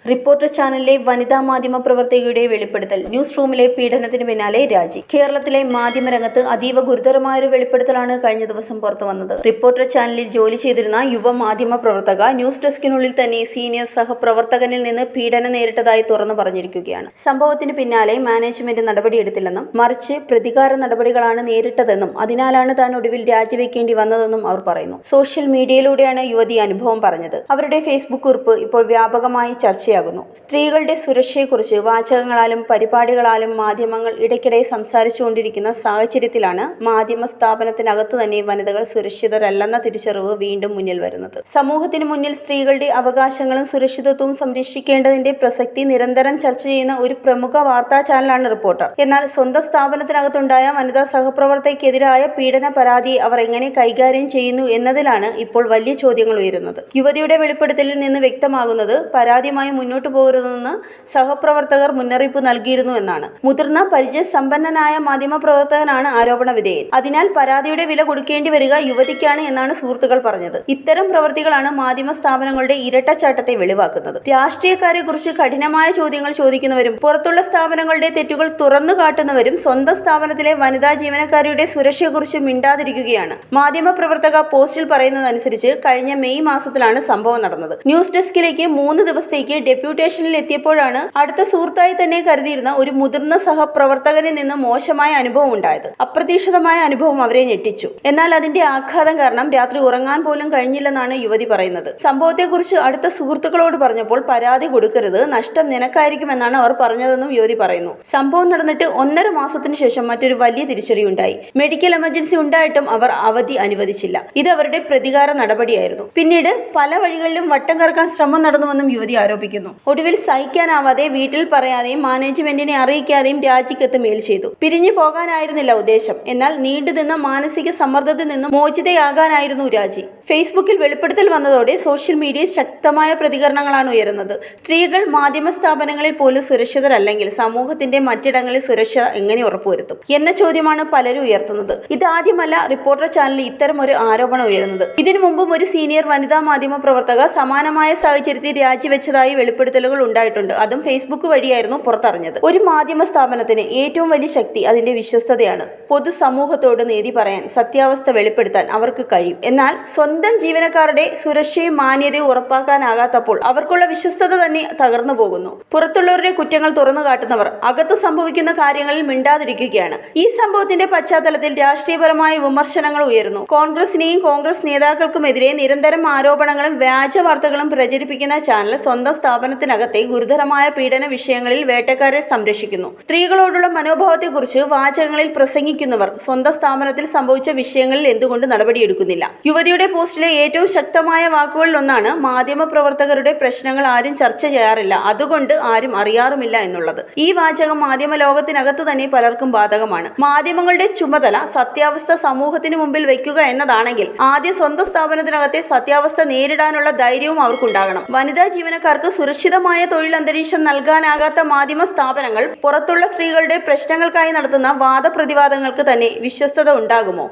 Reporter ചാനലിലെ വനിതാ മാധ്യമ പ്രവർത്തകയുടെ വെളിപ്പെടുത്തൽ. ന്യൂസ് റൂമിലെ പീഡനത്തിന് പിന്നാലെ രാജി. കേരളത്തിലെ മാധ്യമരംഗത്ത് അതീവ ഗുരുതരമായൊരു വെളിപ്പെടുത്തലാണ് കഴിഞ്ഞ ദിവസം പുറത്തുവന്നത്. റിപ്പോർട്ടർ ചാനലിൽ ജോലി ചെയ്തിരുന്ന യുവ മാധ്യമ പ്രവർത്തക ന്യൂസ് ഡെസ്കിനുള്ളിൽ തന്നെ സീനിയർ സഹപ്രവർത്തകനിൽ നിന്ന് പീഡനം നേരിട്ടതായി തുറന്നു പറഞ്ഞിരിക്കുകയാണ്. സംഭവത്തിന് പിന്നാലെ മാനേജ്മെന്റ് നടപടിയെടുത്തില്ലെന്നും മറിച്ച് പ്രതികാര നടപടികളാണ് നേരിട്ടതെന്നും അതിനാലാണ് താൻ ഒടുവിൽ രാജിവെക്കേണ്ടി വന്നതെന്നും അവർ പറയുന്നു. സോഷ്യൽ മീഡിയയിലൂടെയാണ് യുവതി അനുഭവം പറഞ്ഞത്. അവരുടെ ഫേസ്ബുക്ക് കുറിപ്പ് ഇപ്പോൾ വ്യാപകമായി ചർച്ചയാകുന്നു. സ്ത്രീകളുടെ സുരക്ഷയെക്കുറിച്ച് വാചകങ്ങളാലും പരിപാടികളാലും മാധ്യമങ്ങൾ ഇടയ്ക്കിടെ സംസാരിച്ചുകൊണ്ടിരിക്കുന്ന സാഹചര്യത്തിലാണ് മാധ്യമ സ്ഥാപനത്തിനകത്ത് തന്നെ വനിതകൾ സുരക്ഷിതരല്ലെന്ന തിരിച്ചറിവ് വീണ്ടും മുന്നിൽ വരുന്നത്. സമൂഹത്തിന് മുന്നിൽ സ്ത്രീകളുടെ അവകാശങ്ങളും സുരക്ഷിതത്വവും സംരക്ഷിക്കേണ്ടതിന്റെ പ്രസക്തി നിരന്തരം ചർച്ച ചെയ്യുന്ന ഒരു പ്രമുഖ വാർത്താ ചാനലാണ് റിപ്പോർട്ടർ. എന്നാൽ സ്വന്തം സ്ഥാപനത്തിനകത്തുണ്ടായ വനിതാ സഹപ്രവർത്തകയ്ക്കെതിരായ പീഡന പരാതിയെ അവർ എങ്ങനെ കൈകാര്യം ചെയ്യുന്നു എന്നതിലാണ് ഇപ്പോൾ വലിയ ചോദ്യങ്ങൾ ഉയരുന്നത്. യുവതിയുടെ വെളിപ്പെടുത്തലിൽ നിന്ന് വ്യക്തമാകുന്നത് പരാതിയുമായി മുന്നോട്ടു പോകരുതെന്ന് സഹപ്രവർത്തകർ മുന്നറിയിപ്പ് നൽകിയിരുന്നു എന്നാണ്. മുതിർന്ന പരിചയസമ്പന്നനായ മാധ്യമപ്രവർത്തകനാണ് ആരോപണ വിധേയൻ. അതിനാൽ പരാതിയുടെ വില കൊടുക്കേണ്ടി വരിക യുവതിക്കാണ് എന്നാണ് സുഹൃത്തുക്കൾ പറഞ്ഞത്. ഇത്തരം പ്രവൃത്തികളാണ് മാധ്യമ സ്ഥാപനങ്ങളുടെ ഇരട്ടച്ചാട്ടത്തെ വെളിവാക്കുന്നത്. രാഷ്ട്രീയക്കാരെ കുറിച്ച് കഠിനമായ ചോദ്യങ്ങൾ ചോദിക്കുന്നവരും പുറത്തുള്ള സ്ഥാപനങ്ങളുടെ തെറ്റുകൾ തുറന്നു കാട്ടുന്നവരും സ്വന്തം സ്ഥാപനത്തിലെ വനിതാ ജീവനക്കാരുടെ സുരക്ഷയെക്കുറിച്ച് മിണ്ടാതിരിക്കുകയാണ്. മാധ്യമപ്രവർത്തക പോസ്റ്റിൽ പറയുന്നതനുസരിച്ച് കഴിഞ്ഞ മെയ് മാസത്തിലാണ് സംഭവം നടന്നത്. ന്യൂസ് ഡെസ്കിലേക്ക് 3 ദിവസത്തേക്ക് ഡെപ്യൂട്ടേഷനിൽ എത്തിയപ്പോഴാണ് അടുത്ത സുഹൃത്തായി തന്നെ കരുതിയിരുന്ന ഒരു മുതിർന്ന സഹപ്രവർത്തകനിൽ നിന്ന് മോശമായ അനുഭവം ഉണ്ടായത്. അപ്രതീക്ഷിതമായ അനുഭവം അവരെ ഞെട്ടിച്ചു. എന്നാൽ അതിന്റെ ആഘാതം കാരണം രാത്രി ഉറങ്ങാൻ പോലും കഴിഞ്ഞില്ലെന്നാണ് യുവതി പറയുന്നത്. സംഭവത്തെക്കുറിച്ച് അടുത്ത സുഹൃത്തുക്കളോട് പറഞ്ഞപ്പോൾ പരാതി കൊടുക്കരുത്, നഷ്ടം നിനക്കായിരിക്കുമെന്നാണ് അവർ പറഞ്ഞതെന്നും യുവതി പറയുന്നു. സംഭവം നടന്നിട്ട് 1.5 മാസത്തിന് ശേഷം മറ്റൊരു വലിയ തിരിച്ചടിയുണ്ടായി. മെഡിക്കൽ എമർജൻസി ഉണ്ടായിട്ടും അവർ അവധി അനുവദിച്ചില്ല. ഇത് അവരുടെ പ്രതികാര നടപടിയായിരുന്നു. പിന്നീട് പല വഴികളിലും വട്ടം കറക്കാൻ ശ്രമം നടന്നുവെന്നും യുവതി ആരോപിക്കുന്നു. ഒടുവിൽ സഹിക്കാനാവാതെ വീട്ടിൽ പറയാതെയും മാനേജ്മെന്റിനെ അറിയിക്കാതെയും രാജിക്കത്ത് മെയിൽ ചെയ്തു. പിരിഞ്ഞു പോകാനായിരുന്നില്ല ഉദ്ദേശം. എന്നാൽ നീണ്ടുനിന്ന മാനസിക സമ്മർദ്ദത്തിൽ നിന്നും മോചിതയാകാനായിരുന്നു രാജി. ഫേസ്ബുക്കിൽ വെളിപ്പെടുത്തൽ വന്നതോടെ സോഷ്യൽ മീഡിയയിൽ ശക്തമായ പ്രതികരണങ്ങളാണ് ഉയരുന്നത്. സ്ത്രീകൾ മാധ്യമ സ്ഥാപനങ്ങളിൽ പോലും സുരക്ഷിതരല്ലെങ്കിൽ സമൂഹത്തിന്റെ മറ്റിടങ്ങളിൽ സുരക്ഷ എങ്ങനെ ഉറപ്പുവരുത്തും എന്ന ചോദ്യമാണ് പലരും ഉയർത്തുന്നത്. ഇതാദ്യമല്ല റിപ്പോർട്ടർ ചാനലിൽ ഇത്തരം ഒരു ആരോപണം ഉയരുന്നത്. ഇതിനു മുമ്പും ഒരു സീനിയർ വനിതാ മാധ്യമ പ്രവർത്തക സമാനമായ സാഹചര്യത്തിൽ രാജിവെച്ചതായി വെളിപ്പെടുത്തലുകൾ ഉണ്ടായിട്ടുണ്ട്. അതും ഫേസ്ബുക്ക് വഴിയായിരുന്നു പുറത്തറിഞ്ഞത്. ഒരു മാധ്യമ സ്ഥാപനത്തിന് ഏറ്റവും വലിയ ശക്തി അതിന്റെ വിശ്വസ്തതയാണ്. പൊതുസമൂഹത്തോട് നീതി പറയാൻ, സത്യാവസ്ഥ വെളിപ്പെടുത്താൻ അവർക്ക് കഴിയും. എന്നാൽ സ്വന്തം ജീവനക്കാരുടെ സുരക്ഷയും മാന്യതയും ഉറപ്പാക്കാനാകാത്തപ്പോൾ അവർക്കുള്ള വിശ്വസ്തത തന്നെ തകർന്നു പോകുന്നു. പുറത്തുള്ളവരുടെ കുറ്റങ്ങൾ തുറന്നു കാട്ടുന്നവർ അകത്ത് സംഭവിക്കുന്ന കാര്യങ്ങളിൽ മിണ്ടാതിരിക്കുകയാണ്. ഈ സംഭവത്തിന്റെ പശ്ചാത്തലത്തിൽ രാഷ്ട്രീയപരമായ വിമർശനങ്ങൾ ഉയരുന്നു. കോൺഗ്രസിനെയും കോൺഗ്രസ് നേതാക്കൾക്കുമെതിരെ നിരന്തരം ആരോപണങ്ങളും വ്യാജ വാർത്തകളും പ്രചരിപ്പിക്കുന്ന ചാനൽ സ്വന്തം സ്ഥാപനത്തിനകത്തെ ഗുരുതരമായ പീഡന വിഷയങ്ങളിൽ വേട്ടക്കാരെ സംരക്ഷിക്കുന്നു. സ്ത്രീകളോടുള്ള മനോഭാവത്തെക്കുറിച്ച് വാചകങ്ങളിൽ പ്രസംഗിക്കുന്നവർ സ്വന്തം സ്ഥാപനത്തിൽ സംഭവിച്ച വിഷയങ്ങളിൽ എന്തുകൊണ്ട് നടപടിയെടുക്കുന്നില്ല? യുവതിയുടെ പോസ്റ്റിലെ ഏറ്റവും ശക്തമായ വാക്കുകളിൽ ഒന്നാണ് മാധ്യമപ്രവർത്തകരുടെ പ്രശ്നങ്ങൾ ആരും ചർച്ച ചെയ്യാറില്ല, അതുകൊണ്ട് ആരും അറിയാറുമില്ല എന്നുള്ളത്. ഈ വാചകം മാധ്യമ ലോകത്തിനകത്ത് തന്നെ പലർക്കും ബാധകമാണ്. മാധ്യമങ്ങളുടെ ചുമതല സത്യാവസ്ഥ സമൂഹത്തിന് മുമ്പിൽ വയ്ക്കുക എന്നതാണെങ്കിൽ ആദ്യം സ്വന്തം സ്ഥാപനത്തിനകത്തെ സത്യാവസ്ഥ നേരിടാനുള്ള ധൈര്യവും അവർക്കുണ്ടാകണം. വനിതാ ജീവനക്കാർക്ക് സുരക്ഷിതമായ തൊഴിൽ അന്തരീക്ഷം നൽകാനാകാത്ത മാധ്യമ സ്ഥാപനങ്ങൾ പുറത്തുള്ള സ്ത്രീകളുടെ പ്രശ്നങ്ങൾക്കായി നടത്തുന്ന വാദപ്രതിവാദങ്ങൾക്ക് തന്നെ വിശ്വസ്തത ഉണ്ടാകുമോ?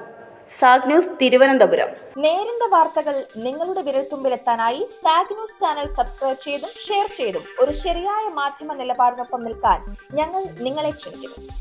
Zag news, Thiruvananthapuram. നേരിന്റെ വാർത്തകൾ നിങ്ങളുടെ വിരൽത്തുമ്പിലെത്താനായി സാഗ് ന്യൂസ് ചാനൽ സബ്സ്ക്രൈബ് ചെയ്തും ഷെയർ ചെയ്തും ഒരു ശരിയായ മാധ്യമ നിലപാടിനൊപ്പം നിൽക്കാൻ ഞങ്ങൾ നിങ്ങളെ ക്ഷണിക്കുന്നു.